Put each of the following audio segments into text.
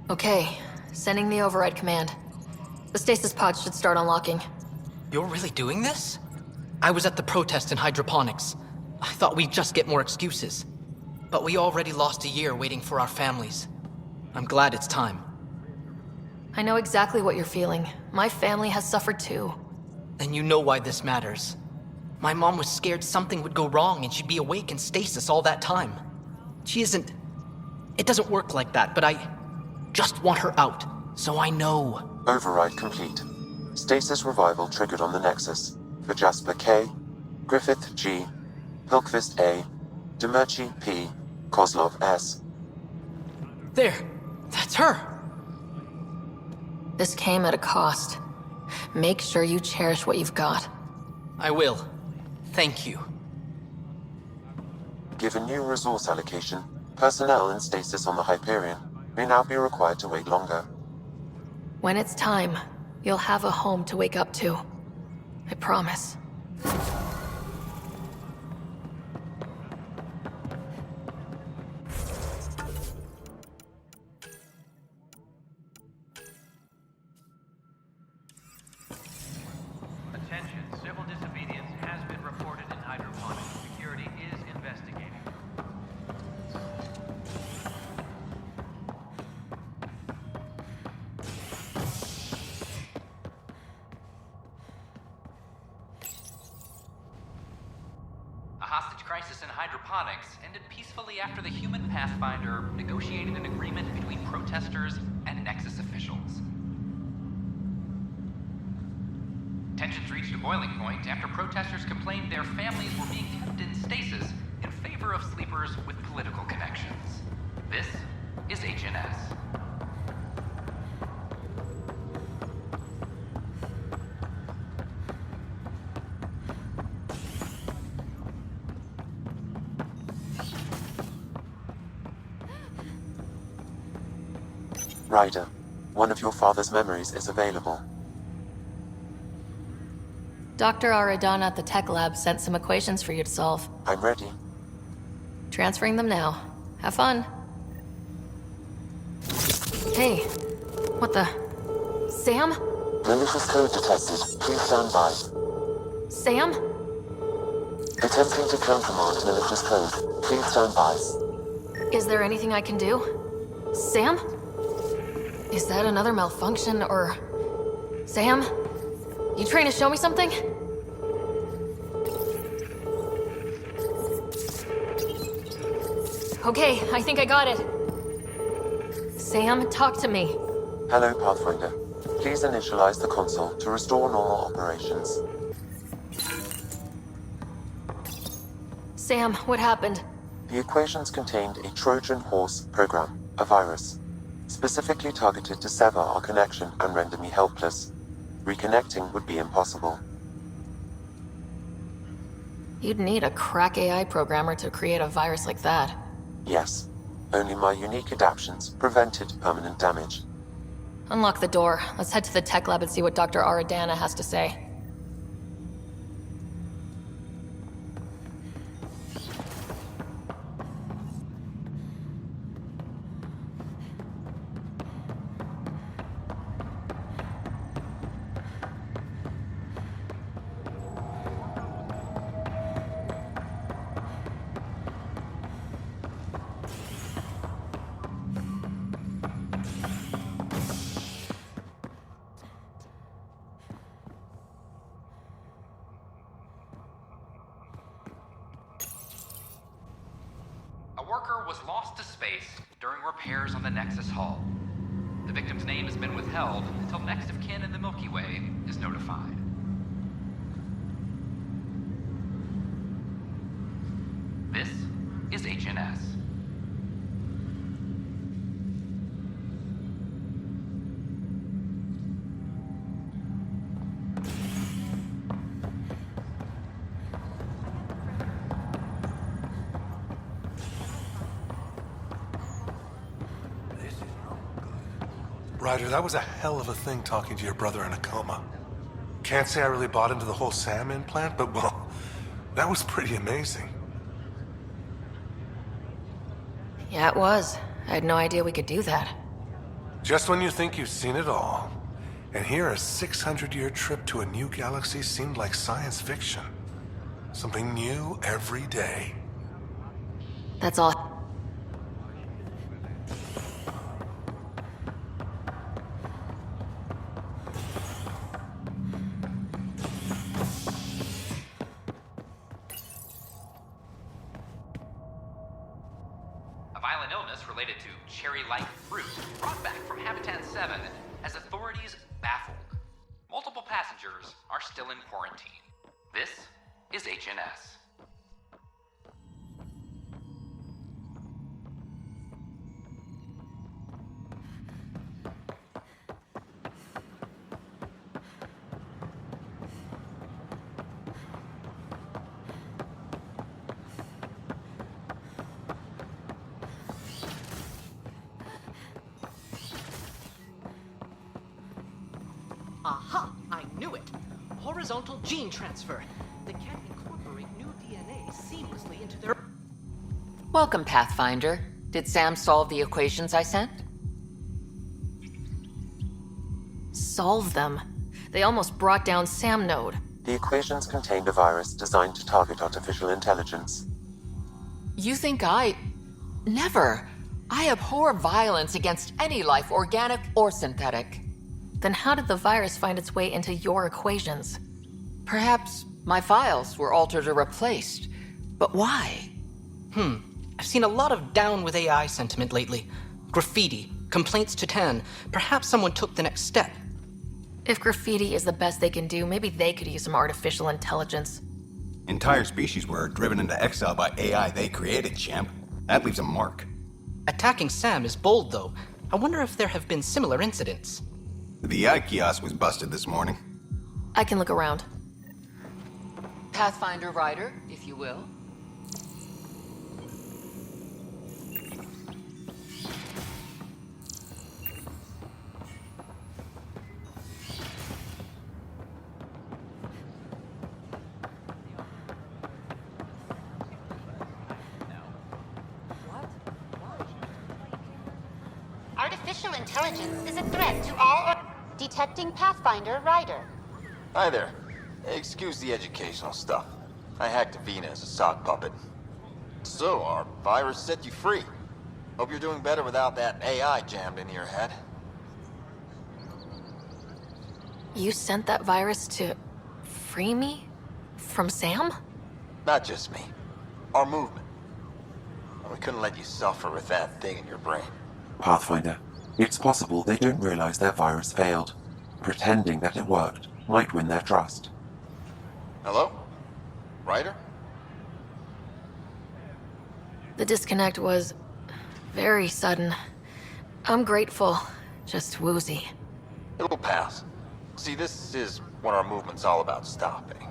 Okay, sending the override command. The stasis pods should start unlocking. You're really doing this? I was at the protest in hydroponics. I thought we'd just get more excuses. But we already lost a year waiting for our families. I'm glad it's time. I know exactly what you're feeling. My family has suffered too. And you know why this matters. My mom was scared something would go wrong and she'd be awake in stasis all that time. She isn't... It doesn't work like that, but I just want her out, so I know. Override complete. Stasis revival triggered on the Nexus. For Jasper K, Griffith G, Pilkvist A, Demerchi P, Kozlov S. There! That's her! This came at a cost. Make sure you cherish what you've got. I will. Thank you. Given new resource allocation, personnel in stasis on the Hyperion may now be required to wait longer. When it's time, you'll have a home to wake up to. I promise. Attention, civil disobedience has been reported in hydroponics. Security is investigating. A hostage crisis in hydroponics ended peacefully after the human Pathfinder negotiated an agreement between protesters and Nexus officials. Tensions reached a boiling point after protesters complained their families were being kept in stasis in favor of sleepers with political connections. This is HNS. Ryder, one of your father's memories is available. Dr. Aradana at the tech lab sent some equations for you to solve. I'm ready. Transferring them now. Have fun. Hey, what the... Sam? Malicious code detected. Please stand by. Sam? Attempting to countermand malicious code. Please stand by. Is there anything I can do? Sam? Is that another malfunction, or... Sam? You trying to show me something? Okay, I think I got it. Sam, talk to me. Hello, Pathfinder. Please initialize the console to restore normal operations. Sam, what happened? The equations contained a Trojan horse program, a virus, specifically targeted to sever our connection and render me helpless. Reconnecting would be impossible. You'd need a crack AI programmer to create a virus like that. Yes, only my unique adaptations prevented permanent damage. Unlock the door. Let's head to the tech lab and see what Dr. Aradana has to say. A worker was lost to space during repairs on the Nexus hull. The victim's name has been withheld until next of kin in the Milky Way is notified. This is HNS. Ryder, that was a hell of a thing talking to your brother in a coma. Can't say I really bought into the whole Sam implant, but well, that was pretty amazing. Yeah, it was. I had no idea we could do that. Just when you think you've seen it all. And here a 600-year trip to a new galaxy seemed like science fiction. Something new every day. That's all. A violent illness related to cherry-like fruit brought back from Habitat 7 as authorities baffled. Multiple passengers are still in quarantine. This is HNS. Aha! I knew it! Horizontal gene transfer. They can incorporate new DNA seamlessly into their... Welcome, Pathfinder. Did Sam solve the equations I sent? Solve them. They almost brought down Sam Node. The equations contained a virus designed to target artificial intelligence. You think I... Never. I abhor violence against any life, organic or synthetic. Then how did the virus find its way into your equations? Perhaps my files were altered or replaced. But why? I've seen a lot of down with AI sentiment lately. Graffiti, complaints to 10. Perhaps someone took the next step. If graffiti is the best they can do, maybe they could use some artificial intelligence. Entire species were driven into exile by AI they created, champ. That leaves a mark. Attacking Sam is bold, though. I wonder if there have been similar incidents. The AI kiosk was busted this morning. I can look around. Pathfinder Rider, if you will. Artificial intelligence is a threat to all detecting Pathfinder Rider. Hi there. Excuse the educational stuff. I hacked Avina as a sock puppet. So, our virus set you free. Hope you're doing better without that AI jammed into your head. You sent that virus to free me? From Sam? Not just me. Our movement. We couldn't let you suffer with that thing in your brain. Pathfinder, it's possible they don't realize their virus failed. Pretending that it worked might win their trust. Hello? Ryder? The disconnect was very sudden. I'm grateful, just woozy. It'll pass. See, this is what our movement's all about stopping.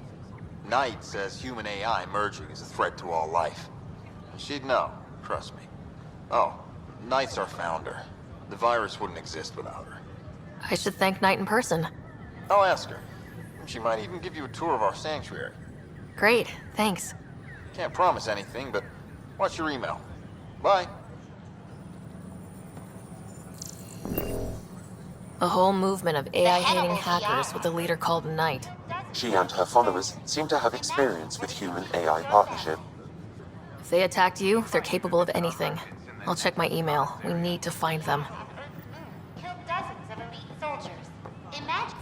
Knight says human AI merging is a threat to all life. She'd know, trust me. Oh, Knight's our founder. The virus wouldn't exist without her. I should thank Knight in person. I'll ask her. She might even give you a tour of our sanctuary. Great, thanks. Can't promise anything, but watch your email. Bye. A whole movement of AI-hating hackers with a leader called Knight. She and her followers seem to have experience with human-AI partnership. If they attacked you, they're capable of anything. I'll check my email. We need to find them. Killed dozens of elite soldiers. Imagine.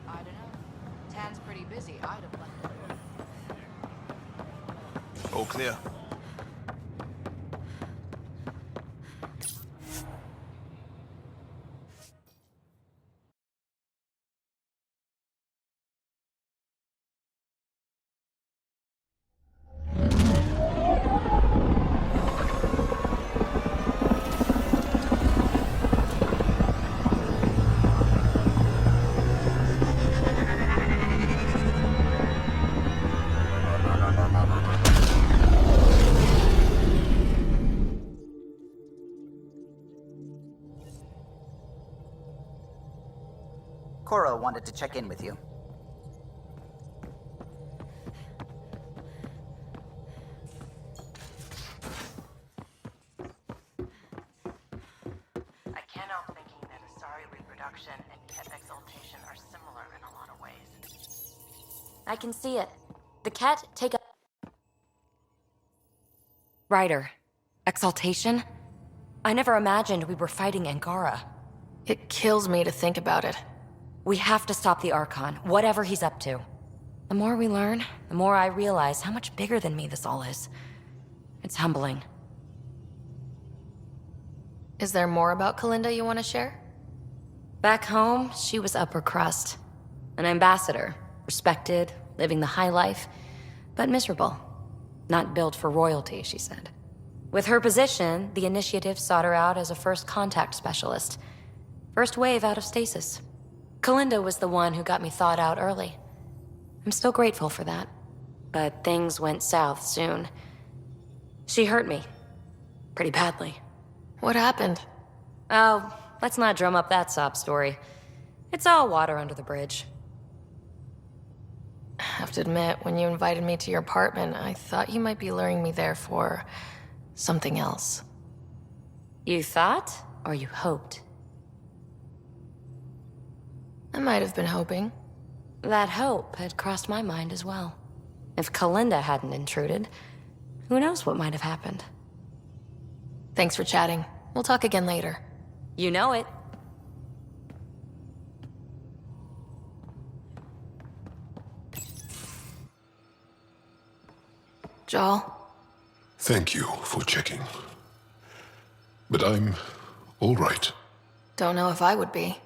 I don't know. Tan's pretty busy. I'd have left it. All clear. Cora wanted to check in with you. I can't help thinking that Asari reproduction and cat exaltation are similar in a lot of ways. I can see it. The cat take a... Ryder. Exaltation? I never imagined we were fighting Angara. It kills me to think about it. We have to stop the Archon, whatever he's up to. The more we learn, the more I realize how much bigger than me this all is. It's humbling. Is there more about Kalinda you want to share? Back home, she was upper crust. An ambassador, respected, living the high life, but miserable. Not built for royalty, she said. With her position, the initiative sought her out as a first contact specialist. First wave out of stasis. Kalinda was the one who got me thawed out early. I'm still grateful for that. But things went south soon. She hurt me. Pretty badly. What happened? Oh, let's not drum up that sob story. It's all water under the bridge. I have to admit, when you invited me to your apartment, I thought you might be luring me there for something else. You thought, or you hoped? I might have been hoping. That hope had crossed my mind as well. If Kalinda hadn't intruded, who knows what might have happened. Thanks for chatting. We'll talk again later. You know it. Jal? Thank you for checking. But I'm all right. Don't know if I would be.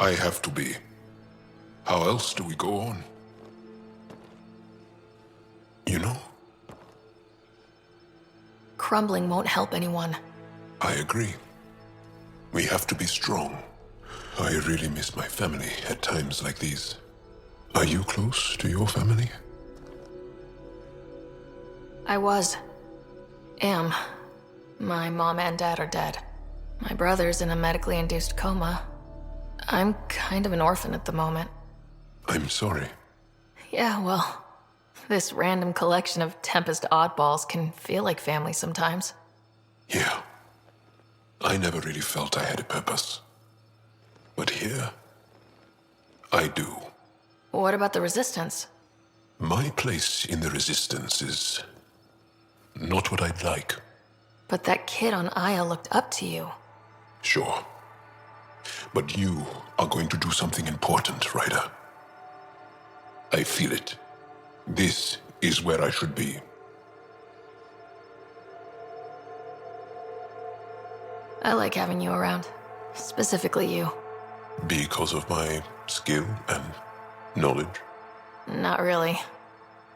I have to be. How else do we go on? You know? Crumbling won't help anyone. I agree. We have to be strong. I really miss my family at times like these. Are you close to your family? I was. Am. My mom and dad are dead. My brother's in a medically induced coma. I'm kind of an orphan at the moment. I'm sorry. Yeah, well, this random collection of Tempest oddballs can feel like family sometimes. Yeah. I never really felt I had a purpose. But here, I do. What about the Resistance? My place in the Resistance is not what I'd like. But that kid on Aya looked up to you. Sure. But you are going to do something important, Ryder. I feel it. This is where I should be. I like having you around. Specifically you. Because of my skill and knowledge? Not really.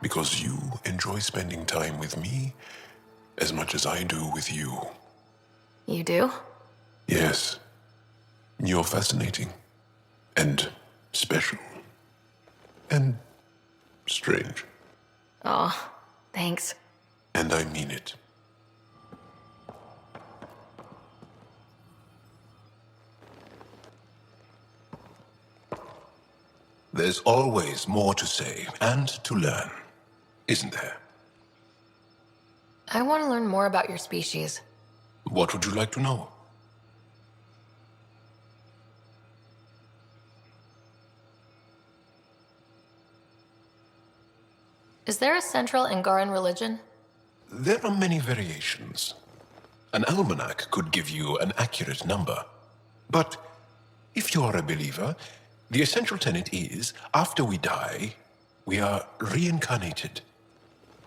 Because you enjoy spending time with me as much as I do with you. You do? Yes. You're fascinating. And special. And strange. Aw, thanks. And I mean it. There's always more to say and to learn, isn't there? I want to learn more about your species. What would you like to know? Is there a central Angaran religion? There are many variations. An almanac could give you an accurate number. But if you are a believer, the essential tenet is, after we die, we are reincarnated.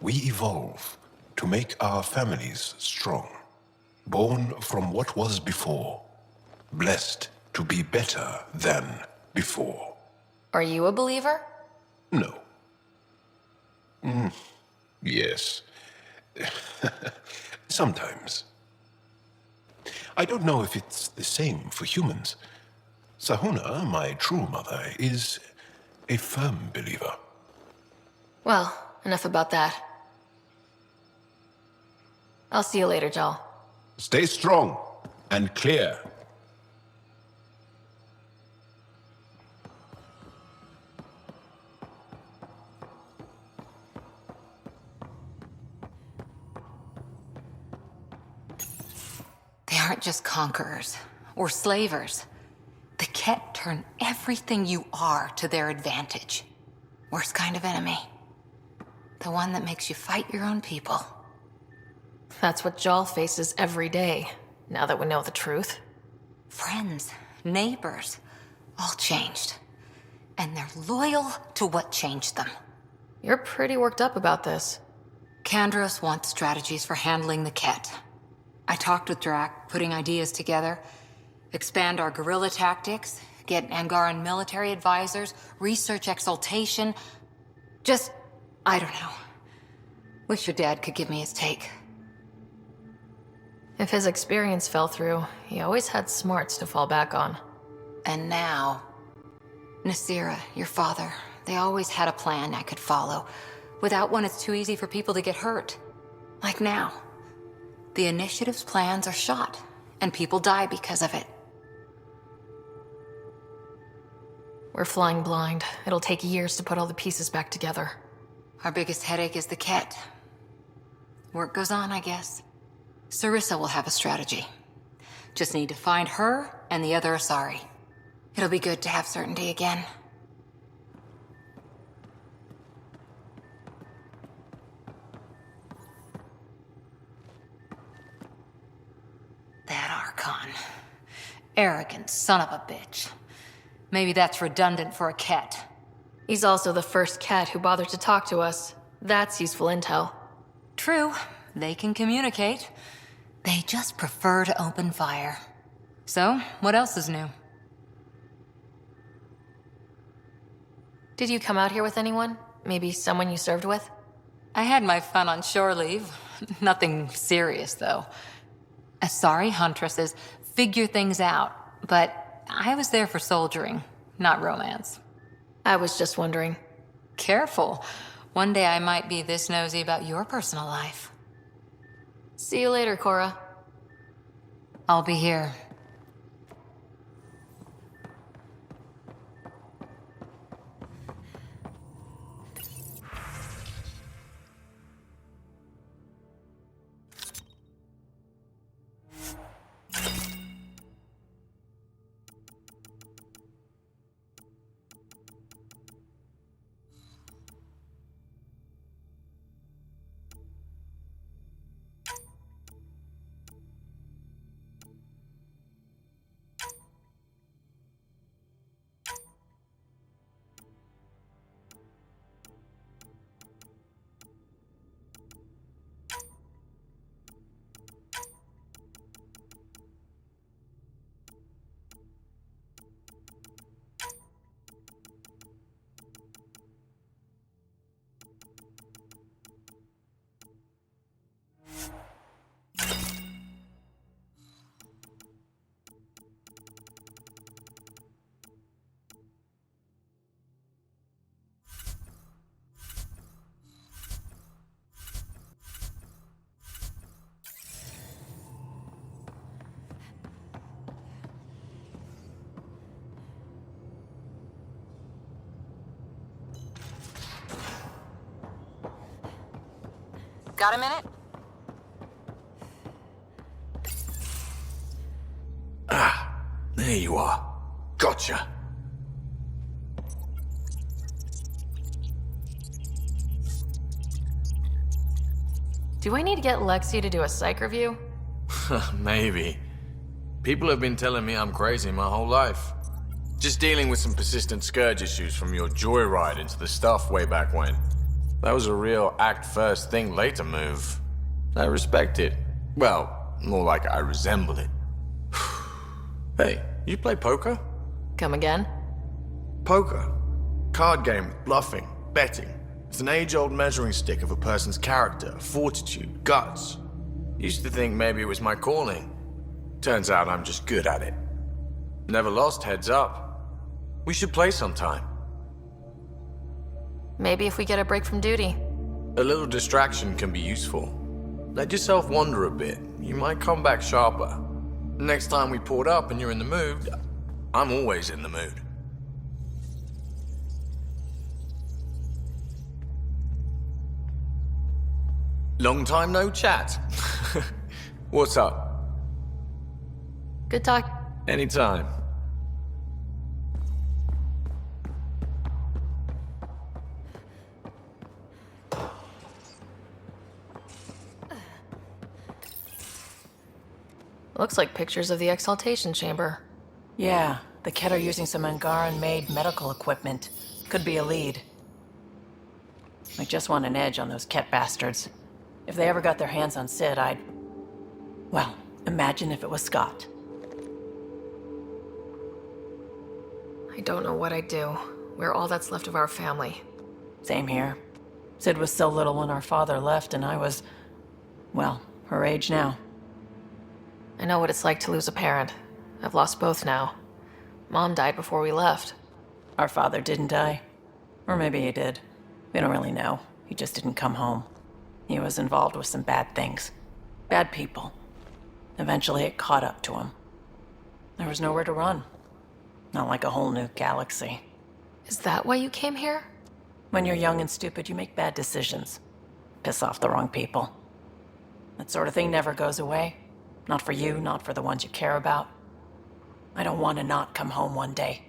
We evolve to make our families strong. Born from what was before. Blessed to be better than before. Are you a believer? No. Yes. Sometimes. I don't know if it's the same for humans. Sahuna, my true mother, is a firm believer. Well, enough about that. I'll see you later, Jal. Stay strong and clear. aren't just conquerors or slavers. The Ket turn everything you are to their advantage. Worst kind of enemy. The one that makes you fight your own people. That's what Jal faces every day, now that we know the truth. Friends, neighbors, all changed. And they're loyal to what changed them. You're pretty worked up about this. Kandros wants strategies for handling the Ket. I talked with Drac, putting ideas together. Expand our guerrilla tactics, get Angaran military advisors, research exaltation. Just, I don't know. Wish your dad could give me his take. If his experience fell through, he always had smarts to fall back on. And now, Nasira, your father, they always had a plan I could follow. Without one, it's too easy for people to get hurt. Like now. The Initiative's plans are shot, and people die because of it. We're flying blind. It'll take years to put all the pieces back together. Our biggest headache is the Ket. Work goes on, I guess. Sarissa will have a strategy. Just need to find her and the other Asari. It'll be good to have certainty again. That Archon. Arrogant son of a bitch. Maybe that's redundant for a Ket. He's also the first Ket who bothered to talk to us. That's useful intel. True. They can communicate. They just prefer to open fire. So, what else is new? Did you come out here with anyone? Maybe someone you served with? I had my fun on shore leave. Nothing serious, though. Asari huntresses figure things out, but I was there for soldiering, not romance. I was just wondering. Careful. One day I might be this nosy about your personal life. See you later, Cora. I'll be here. Got a minute? There you are. Gotcha. Do I need to get Lexi to do a psych review? Maybe. People have been telling me I'm crazy my whole life. Just dealing with some persistent scourge issues from your joyride into the stuff way back when. That was a real act-first thing later move. I respect it. Well, more like I resemble it. Hey, you play poker? Come again? Poker. Card game with bluffing, betting. It's an age-old measuring stick of a person's character, fortitude, guts. Used to think maybe it was my calling. Turns out I'm just good at it. Never lost heads up. We should play sometime. Maybe if we get a break from duty. A little distraction can be useful. Let yourself wander a bit. You might come back sharper. Next time we port up and you're in the mood, I'm always in the mood. Long time no chat. What's up? Good talk. Anytime. Looks like pictures of the exaltation chamber. Yeah, the Ket are using some Angaran-made medical equipment. Could be a lead. I just want an edge on those Ket bastards. If they ever got their hands on Sid, I'd... Well, imagine if it was Scott. I don't know what I'd do. We're all that's left of our family. Same here. Sid was so little when our father left, and I was... well, her age now. I know what it's like to lose a parent. I've lost both now. Mom died before we left. Our father didn't die. Or maybe he did. We don't really know. He just didn't come home. He was involved with some bad things. Bad people. Eventually it caught up to him. There was nowhere to run. Not like a whole new galaxy. Is that why you came here? When you're young and stupid, you make bad decisions. Piss off the wrong people. That sort of thing never goes away. Not for you, not for the ones you care about. I don't want to not come home one day.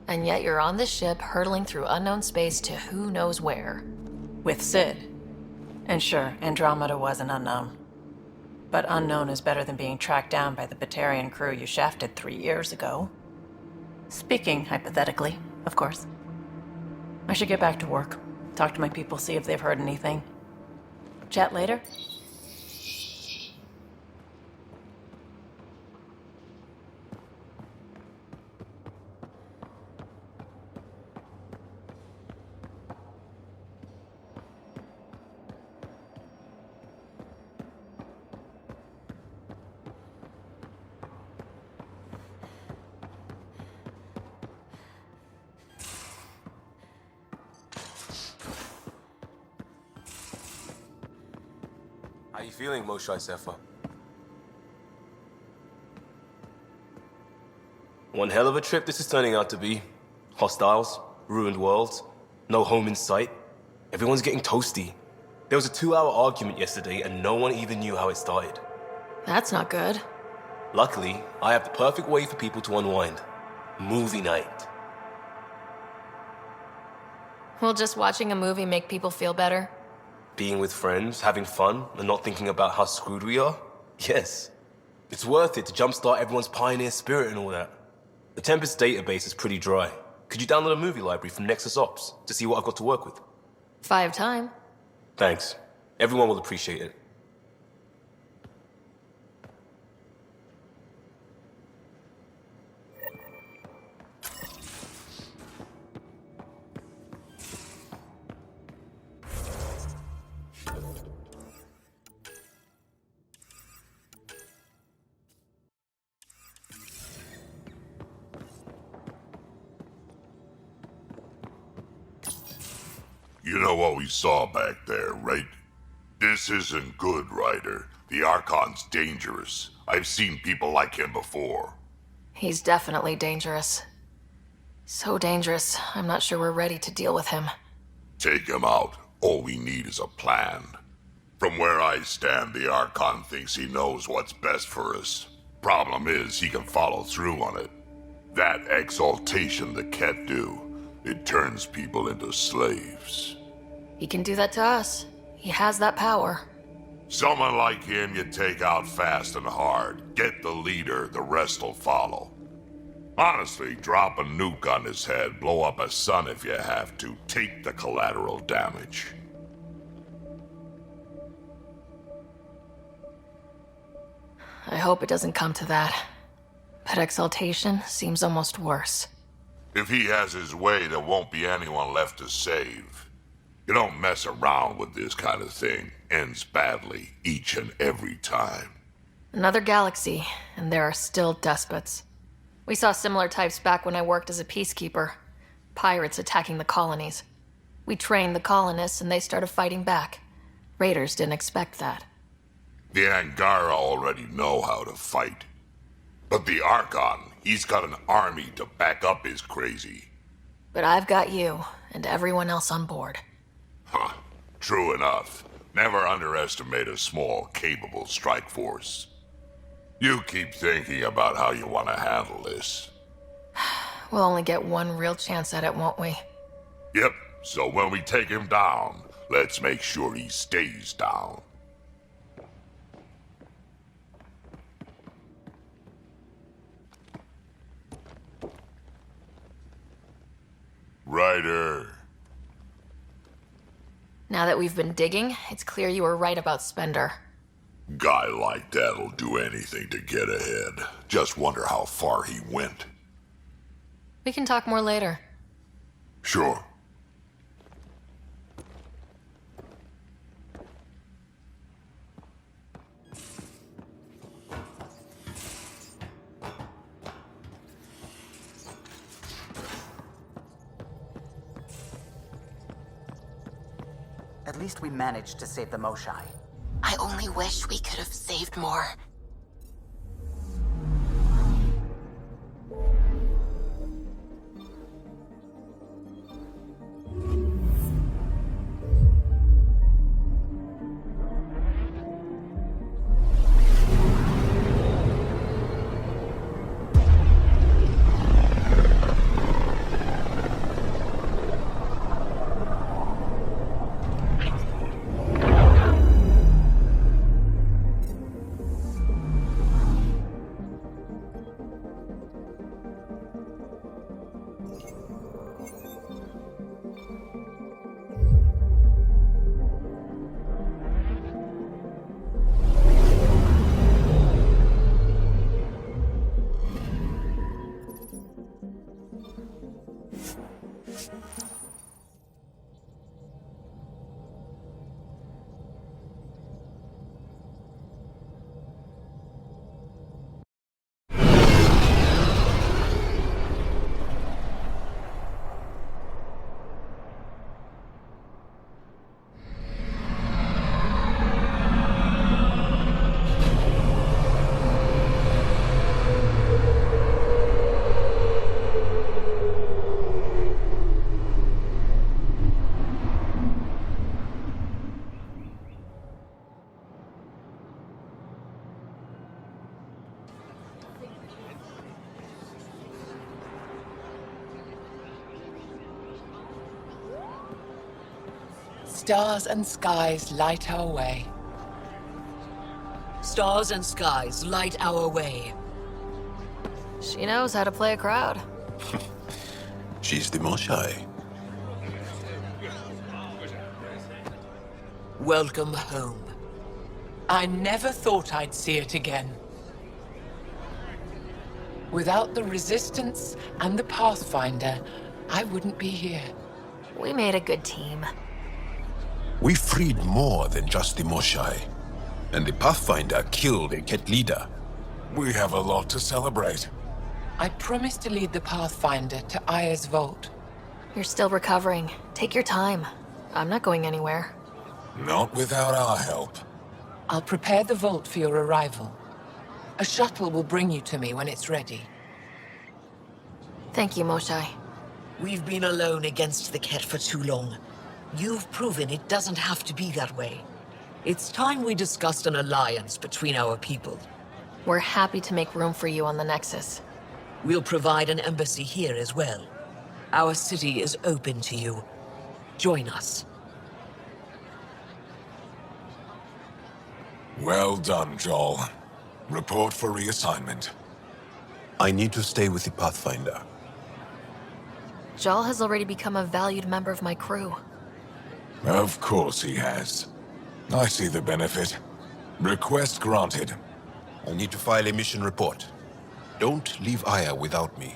And yet you're on this ship, hurtling through unknown space to who knows where. With Sid. And sure, Andromeda was an unknown. But unknown is better than being tracked down by the Batarian crew you shafted 3 years ago. Speaking hypothetically, of course. I should get back to work. Talk to my people, see if they've heard anything. Chat later? How you feeling, Moshai Sefa? One hell of a trip this is turning out to be. Hostiles, ruined worlds, no home in sight. Everyone's getting toasty. There was a 2-hour argument yesterday and no one even knew how it started. That's not good. Luckily, I have the perfect way for people to unwind. Movie night. Will just watching a movie make people feel better? Being with friends, having fun, and not thinking about how screwed we are? Yes. It's worth it to jumpstart everyone's pioneer spirit and all that. The Tempest database is pretty dry. Could you download a movie library from Nexus Ops to see what I've got to work with? 5 time. Thanks. Everyone will appreciate it. You know what we saw back there, right? This isn't good, Ryder. The Archon's dangerous. I've seen people like him before. He's definitely dangerous. So dangerous, I'm not sure we're ready to deal with him. Take him out. All we need is a plan. From where I stand, the Archon thinks he knows what's best for us. Problem is, he can follow through on it. That exaltation the Ket do, it turns people into slaves. He can do that to us. He has that power. Someone like him you take out fast and hard. Get the leader, the rest will follow. Honestly, drop a nuke on his head, blow up a sun if you have to. Take the collateral damage. I hope it doesn't come to that. But exaltation seems almost worse. If he has his way, there won't be anyone left to save. You don't mess around with this kind of thing. Ends badly, each and every time. Another galaxy, and there are still despots. We saw similar types back when I worked as a peacekeeper. Pirates attacking the colonies. We trained the colonists and they started fighting back. Raiders didn't expect that. The Angara already know how to fight. But the Archon, he's got an army to back up his crazy. But I've got you, and everyone else on board. Huh, true enough. Never underestimate a small, capable strike force. You keep thinking about how you want to handle this. We'll only get one real chance at it, won't we? Yep, so when we take him down, let's make sure he stays down. Ryder. Now that we've been digging, it's clear you were right about Spender. Guy like that'll do anything to get ahead. Just wonder how far he went. We can talk more later. Sure. At least we managed to save the Moshai. I only wish we could have saved more. Stars and skies light our way. Stars and skies light our way. She knows how to play a crowd. She's the Moshai. Welcome home. I never thought I'd see it again. Without the Resistance and the Pathfinder, I wouldn't be here. We made a good team. We freed more than just the Moshai. And the Pathfinder killed a Ket leader. We have a lot to celebrate. I promised to lead the Pathfinder to Aya's vault. You're still recovering. Take your time. I'm not going anywhere. Not without our help. I'll prepare the vault for your arrival. A shuttle will bring you to me when it's ready. Thank you, Moshai. We've been alone against the Ket for too long. You've proven it doesn't have to be that way. It's time we discussed an alliance between our people. We're happy to make room for you on the Nexus. We'll provide an embassy here as well. Our city is open to you. Join us. Well done, Joel. Report for reassignment. I need to stay with the Pathfinder. Jal has already become a valued member of my crew. Of course he has. I see the benefit. Request granted. I need to file a mission report. Don't leave Aya without me.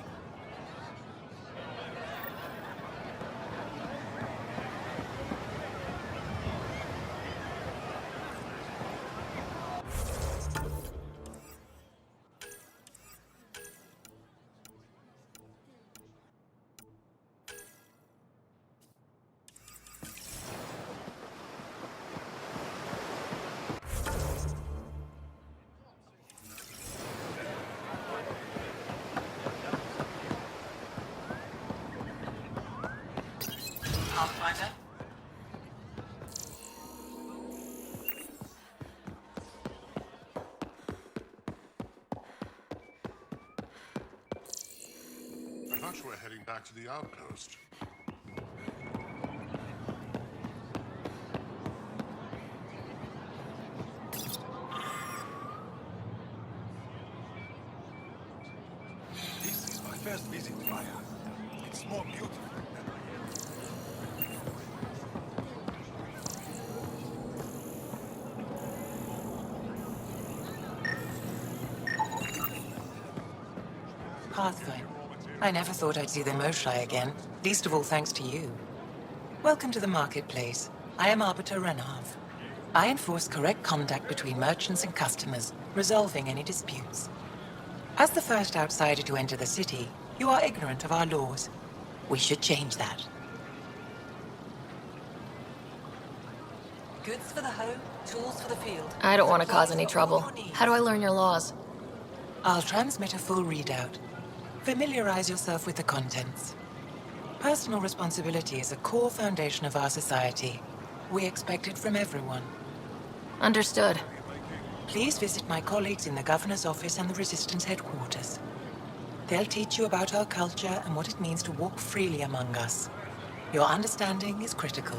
much we're heading back to the outpost. This is my first visit, Raya. It's more beautiful. Pathfinder. I never thought I'd see the Moshlai again, least of all thanks to you. Welcome to the marketplace. I am Arbiter Renav. I enforce correct contact between merchants and customers, resolving any disputes. As the first outsider to enter the city, you are ignorant of our laws. We should change that. Goods for the home, tools for the field. I don't want to cause any trouble. How do I learn your laws? I'll transmit a full readout. Familiarize yourself with the contents. Personal responsibility is a core foundation of our society. We expect it from everyone. Understood. Please visit my colleagues in the Governor's office and the Resistance headquarters. They'll teach you about our culture and what it means to walk freely among us. Your understanding is critical.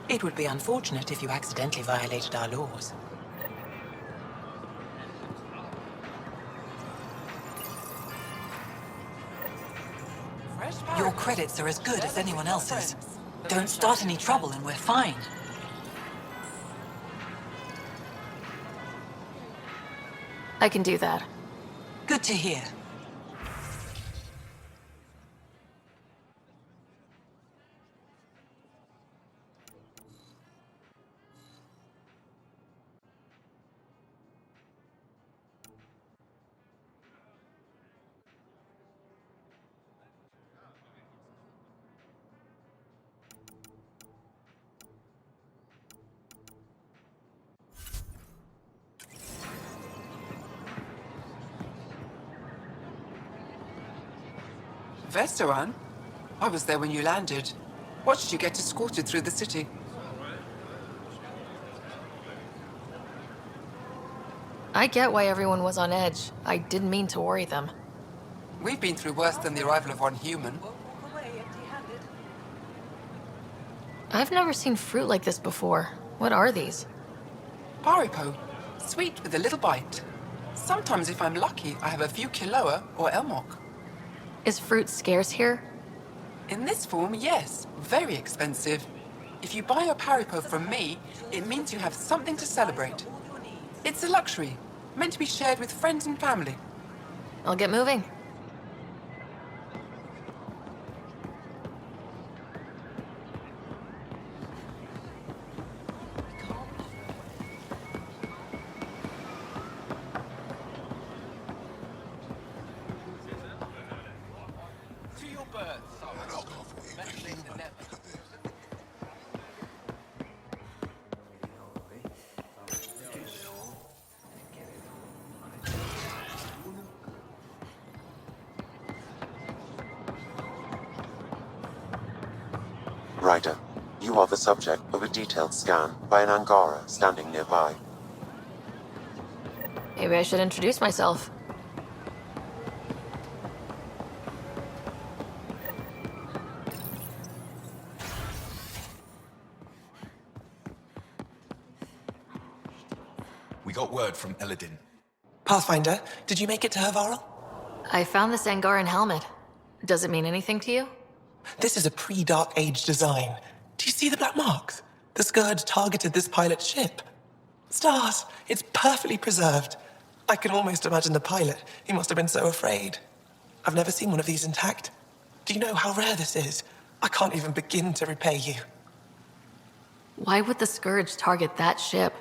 It would be unfortunate if you accidentally violated our laws. Your credits are as good as anyone else's. Don't start any trouble and we're fine. I can do that. Good to hear. Vestaran? I was there when you landed. Watched you get escorted through the city. I get why everyone was on edge. I didn't mean to worry them. We've been through worse than the arrival of one human. I've never seen fruit like this before. What are these? Paripo. Sweet with a little bite. Sometimes, if I'm lucky, I have a few Kiloa or Elmok. Is fruit scarce here? In this form, yes. Very expensive. If you buy a Paripo from me, it means you have something to celebrate. It's a luxury, meant to be shared with friends and family. I'll get moving. Ryder, you are the subject of a detailed scan by an Angara standing nearby. Maybe I should introduce myself. We got word from Eladin. Pathfinder, did you make it to Hervarl? I found this Angaran helmet. Does it mean anything to you? This is a pre-Dark Age design. Do you see the black marks? The Scourge targeted this pilot's ship. Stars, it's perfectly preserved. I can almost imagine the pilot. He must have been so afraid. I've never seen one of these intact. Do you know how rare this is? I can't even begin to repay you. Why would the Scourge target that ship?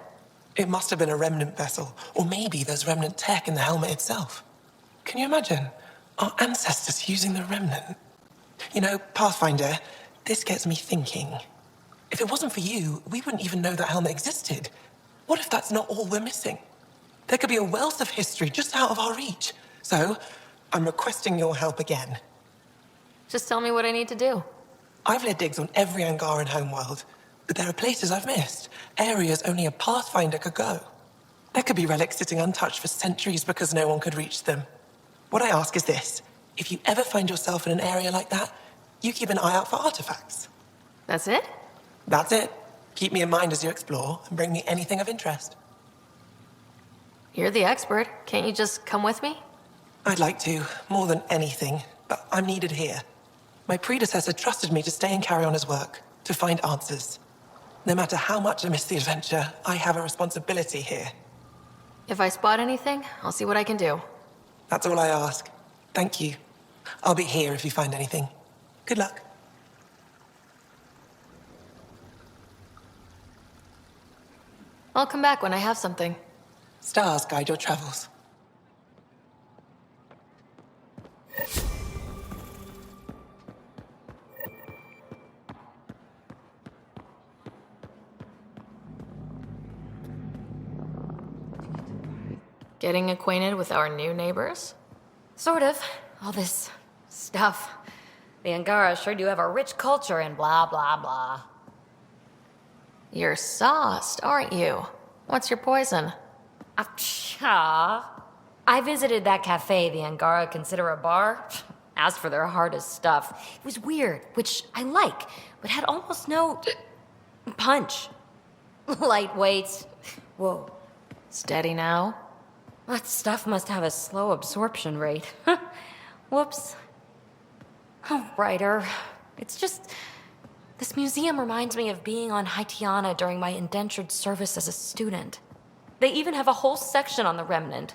It must have been a remnant vessel, or maybe there's remnant tech in the helmet itself. Can you imagine? Our ancestors using the remnant. You know, Pathfinder, this gets me thinking. If it wasn't for you, we wouldn't even know that helmet existed. What if that's not all we're missing? There could be a wealth of history just out of our reach. So, I'm requesting your help again. Just tell me what I need to do. I've led digs on every Angaran homeworld, but there are places I've missed, areas only a Pathfinder could go. There could be relics sitting untouched for centuries because no one could reach them. What I ask is this. If you ever find yourself in an area like that, you keep an eye out for artifacts. That's it? That's it. Keep me in mind as you explore and bring me anything of interest. You're the expert. Can't you just come with me? I'd like to, more than anything, but I'm needed here. My predecessor trusted me to stay and carry on his work, to find answers. No matter how much I miss the adventure, I have a responsibility here. If I spot anything, I'll see what I can do. That's all I ask. Thank you. I'll be here if you find anything. Good luck. I'll come back when I have something. Stars guide your travels. Getting acquainted with our new neighbors? Sort of. All this stuff. The Angara sure do have a rich culture and blah, blah, blah. You're sauced, aren't you? What's your poison? I visited that cafe the Angara consider a bar. Asked for their hardest stuff. It was weird, which I like, but had almost no punch. Lightweight. Whoa. Steady now? That stuff must have a slow absorption rate. Whoops. Oh, Ryder. It's just... This museum reminds me of being on Haitiana during my indentured service as a student. They even have a whole section on the Remnant.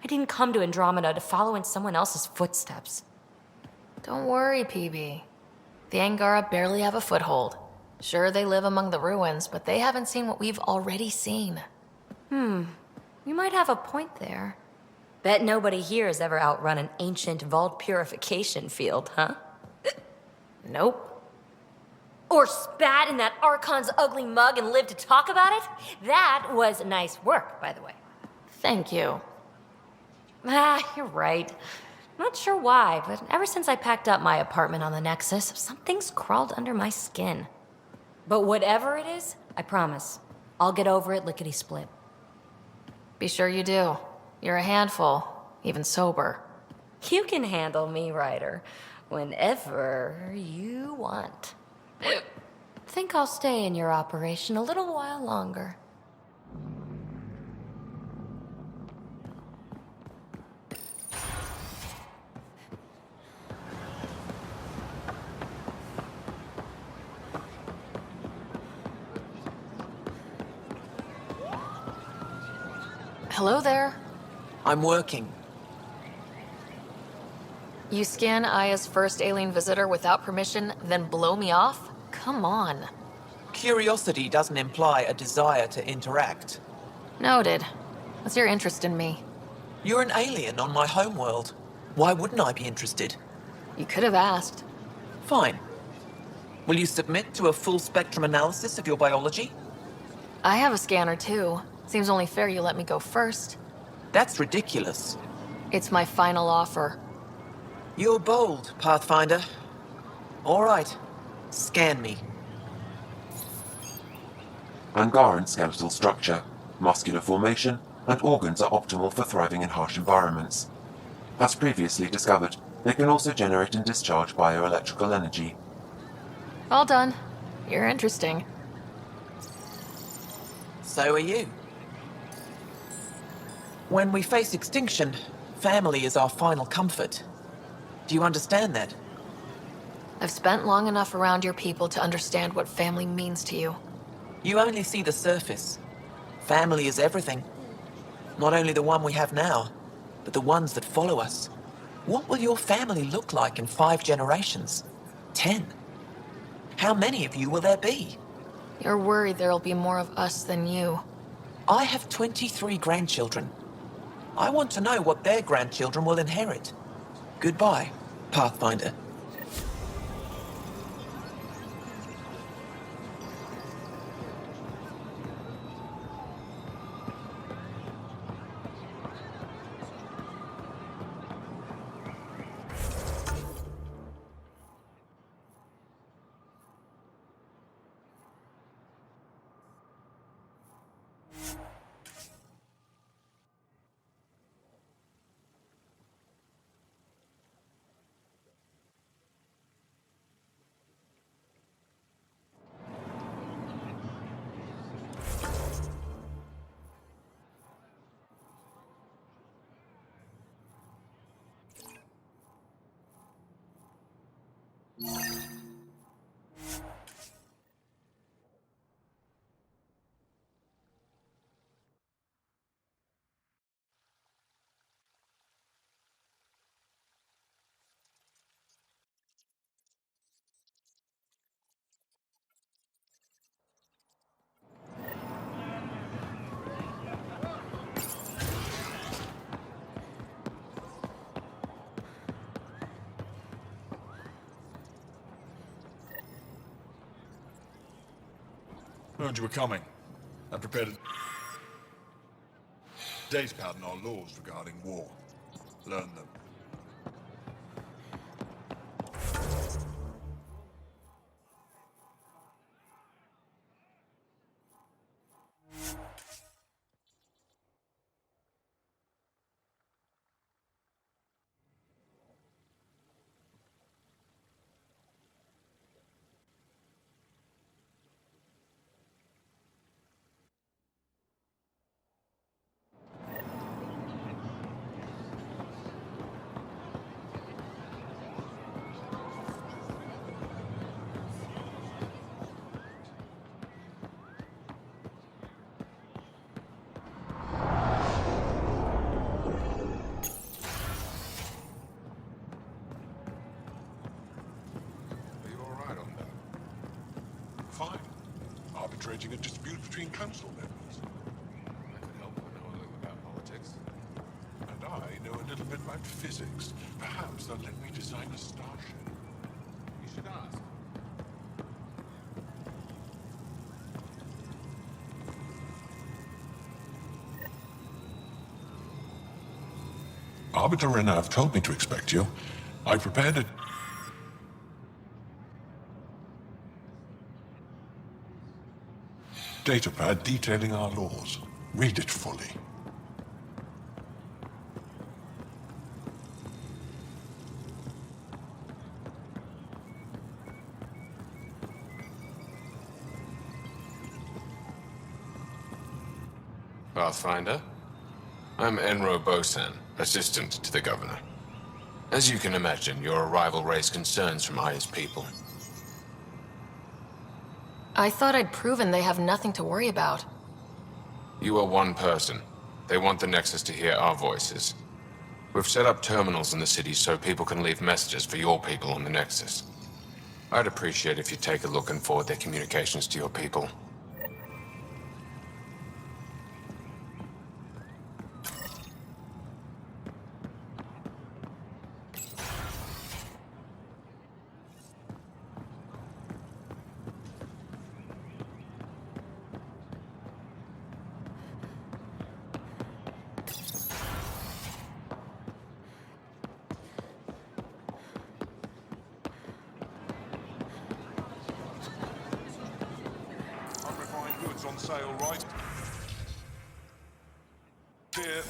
I didn't come to Andromeda to follow in someone else's footsteps. Don't worry, PB. The Angara barely have a foothold. Sure, they live among the ruins, but they haven't seen what we've already seen. You might have a point there. Bet nobody here has ever outrun an ancient vault purification field, huh? Nope. Or spat in that Archon's ugly mug and lived to talk about it? That was nice work, by the way. Thank you. You're right. Not sure why, but ever since I packed up my apartment on the Nexus, something's crawled under my skin. But whatever it is, I promise, I'll get over it lickety-split. Be sure you do. You're a handful, even sober. You can handle me, Ryder, whenever you want. Think I'll stay in your operation a little while longer. Hello there. I'm working. You scan Aya's first alien visitor without permission, then blow me off? Come on. Curiosity doesn't imply a desire to interact. Noted. What's your interest in me? You're an alien on my homeworld. Why wouldn't I be interested? You could have asked. Fine. Will you submit to a full spectrum analysis of your biology? I have a scanner too. Seems only fair you let me go first. That's ridiculous. It's my final offer. You're bold, Pathfinder. All right. Scan me. Angaran skeletal structure, muscular formation, and organs are optimal for thriving in harsh environments. As previously discovered, they can also generate and discharge bioelectrical energy. All done. You're interesting. So are you. When we face extinction, family is our final comfort. Do you understand that? I've spent long enough around your people to understand what family means to you. You only see the surface. Family is everything. Not only the one we have now, but the ones that follow us. What will your family look like in 5 generations? 10? How many of you will there be? You're worried there'll be more of us than you. I have 23 grandchildren. I want to know what their grandchildren will inherit. Goodbye, Pathfinder. Heard you were coming. I prepared a data pad on our laws regarding war. Learn them. Fine. Arbitrating a dispute between council members. That could help I know a little about politics. And I know a little bit about physics. Perhaps they'll let me design a starship. You should ask. Arbiter Renav told me to expect you. I prepared it. Datapad detailing our laws. Read it fully. Pathfinder? I'm Enro Bosan, assistant to the governor. As you can imagine, your arrival raised concerns from Aya's people. I thought I'd proven they have nothing to worry about. You are one person. They want the Nexus to hear our voices. We've set up terminals in the city so people can leave messages for your people on the Nexus. I'd appreciate if you take a look and forward their communications to your people. Unrefined goods on sale, right? Here.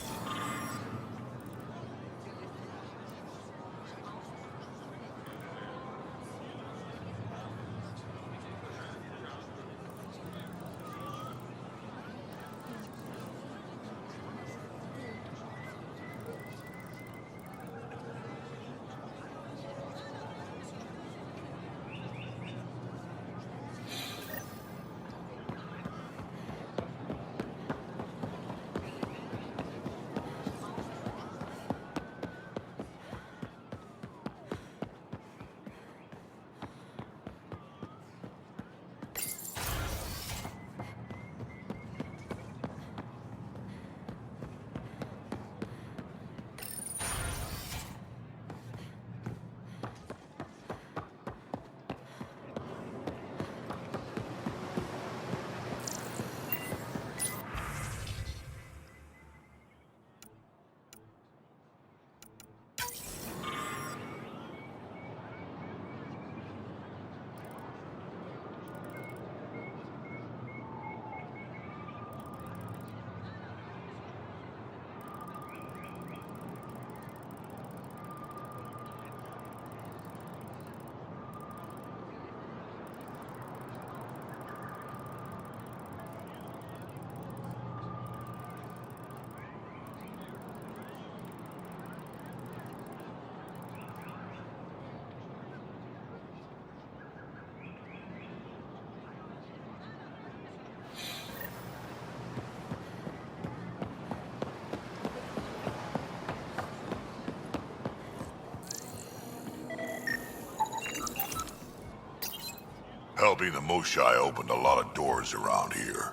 Helping the Moshai opened a lot of doors around here.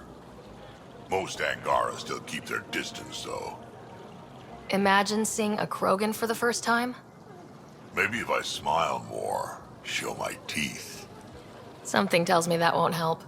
Most Angara still keep their distance, though. Imagine seeing a Krogan for the first time? Maybe if I smile more, show my teeth. Something tells me that won't help.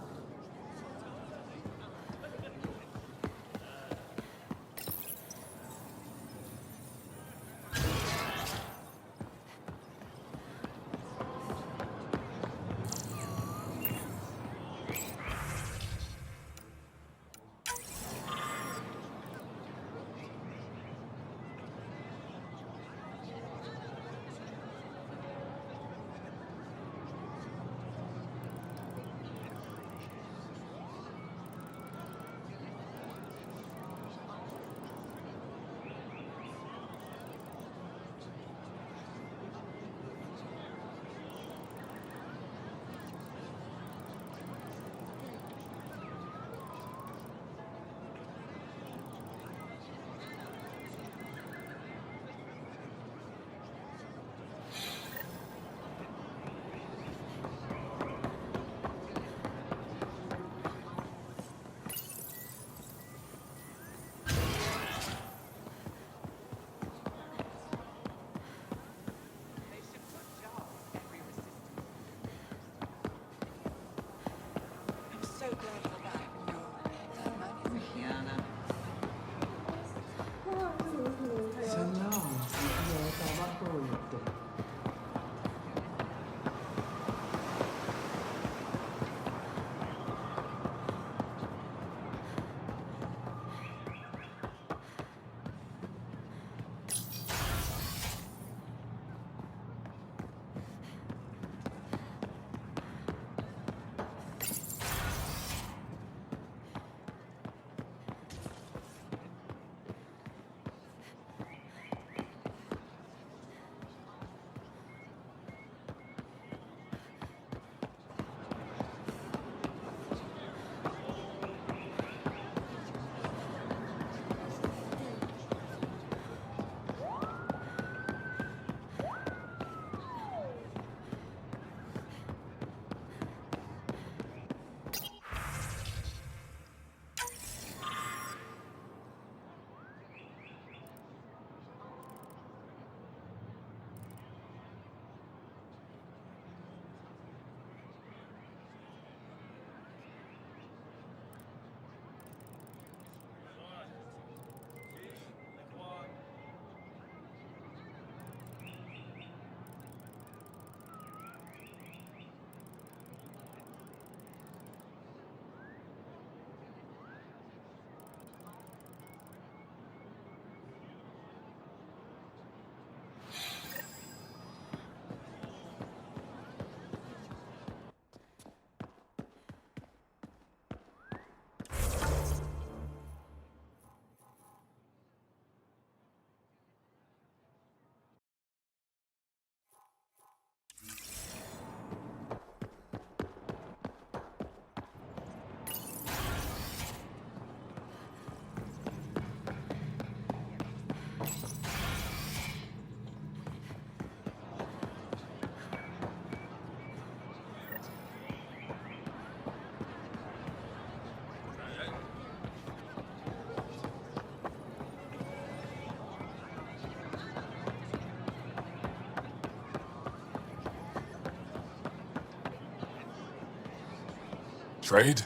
Trade?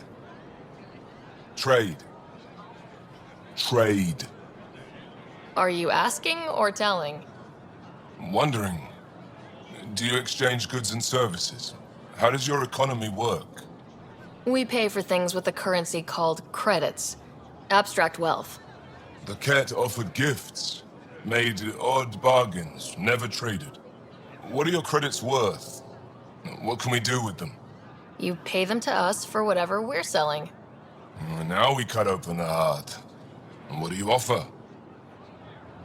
Trade. Trade. Are you asking or telling? Wondering, do you exchange goods and services? How does your economy work? We pay for things with a currency called credits. Abstract wealth. The cat offered gifts, made odd bargains, never traded. What are your credits worth? What can we do with them? You pay them to us for whatever we're selling. Now we cut open the heart. And what do you offer?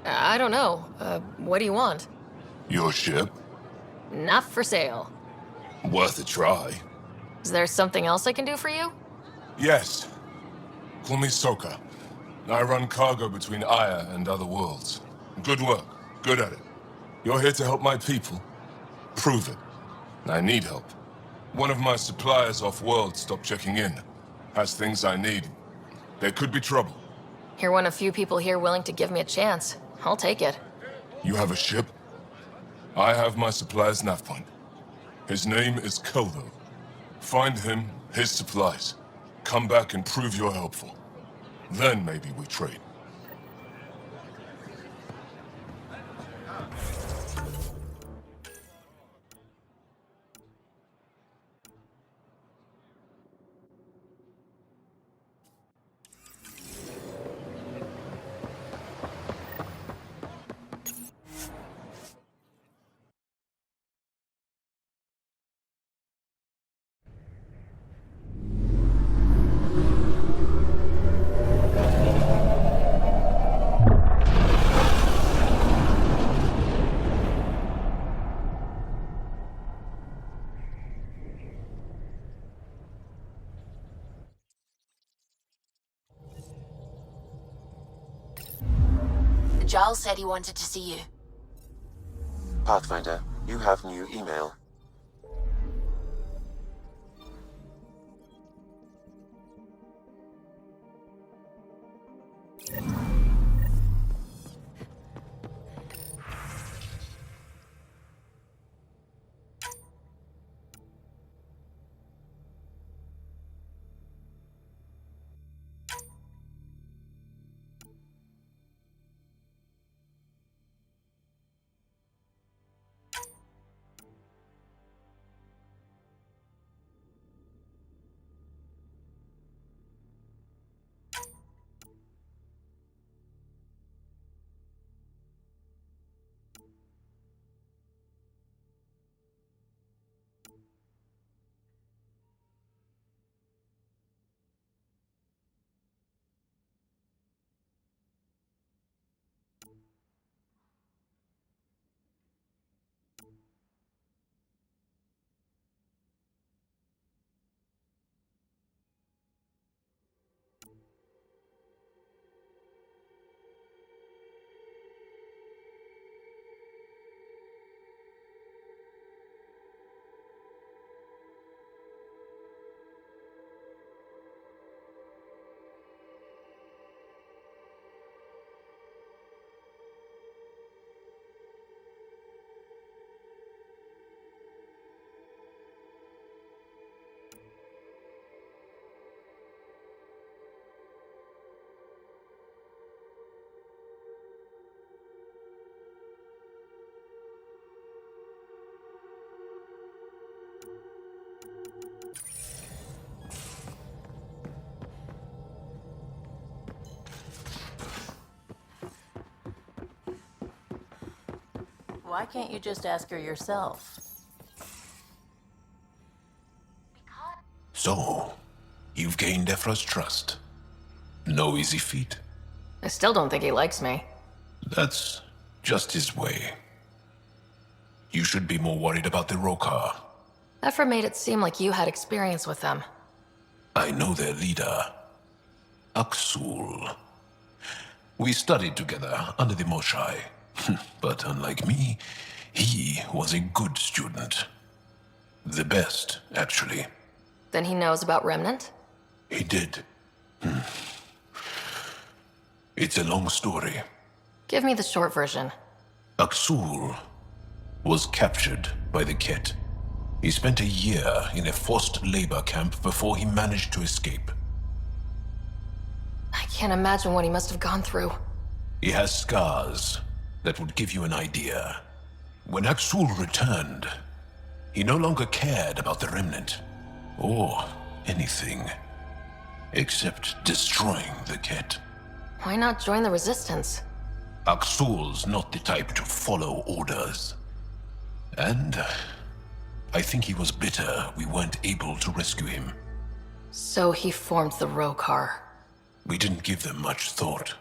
I don't know. What do you want? Your ship? Not for sale. Worth a try. Is there something else I can do for you? Yes. Call me Soka. I run cargo between Aya and other worlds. Good work. Good at it. You're here to help my people. Prove it. I need help. One of my suppliers off-world stopped checking in. Has things I need. There could be trouble. You're one of few people here willing to give me a chance. I'll take it. You have a ship? I have my supplier's nav point. His name is Kodo. Find him, his supplies. Come back and prove you're helpful. Then maybe we trade. Giles said he wanted to see you. Pathfinder, you have new email. Why can't you just ask her yourself? So, you've gained Ephra's trust. No easy feat. I still don't think he likes me. That's just his way. You should be more worried about the Rokar. Ephra made it seem like you had experience with them. I know their leader, Aksul. We studied together under the Moshai. But unlike me, he was a good student. The best, actually. Then he knows about Remnant? He did. It's a long story. Give me the short version. Aksul was captured by the Ket. He spent a year in a forced labor camp before he managed to escape. I can't imagine what he must have gone through. He has scars that would give you an idea. When Aksul returned, he no longer cared about the Remnant, or anything, except destroying the Ket. Why not join the Resistance? Aksul's not the type to follow orders. And I think he was bitter we weren't able to rescue him. So he formed the Rokar. We didn't give them much thought.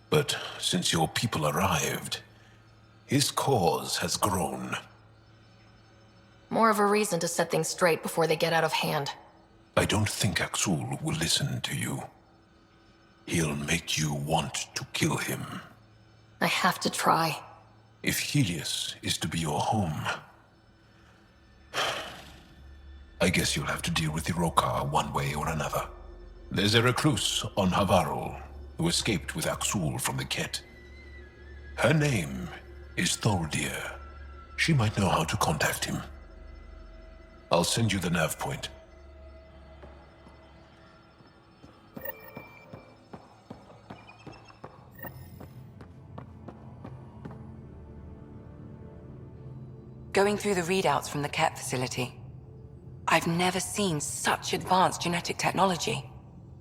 But since your people arrived, his cause has grown. More of a reason to set things straight before they get out of hand. I don't think Aksul will listen to you. He'll make you want to kill him. I have to try. If Helios is to be your home, I guess you'll have to deal with the Rokar one way or another. There's a recluse on Havarul who escaped with Aksul from the Ket. Her name is Tholdir. She might know how to contact him. I'll send you the nav point. Going through the readouts from the Ket facility, I've never seen such advanced genetic technology.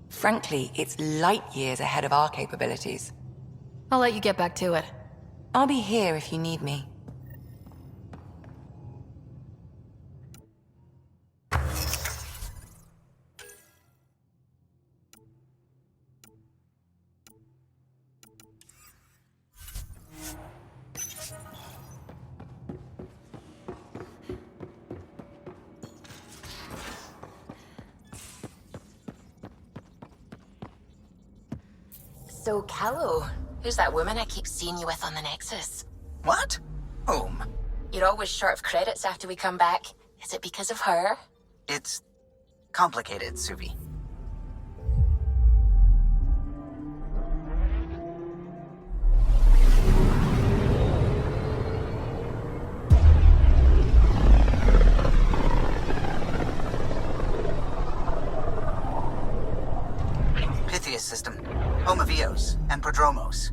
Frankly, it's light years ahead of our capabilities. I'll let you get back to it. I'll be here if you need me. So, Callow, who's that woman I keep seeing you with on the Nexus? What? Whom? You're always short of credits after we come back. Is it because of her? It's complicated, Suvi. Pythia's system, home of Eos and Prodromos.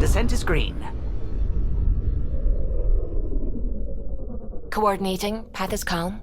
Descent is green. Coordinating. Path is calm.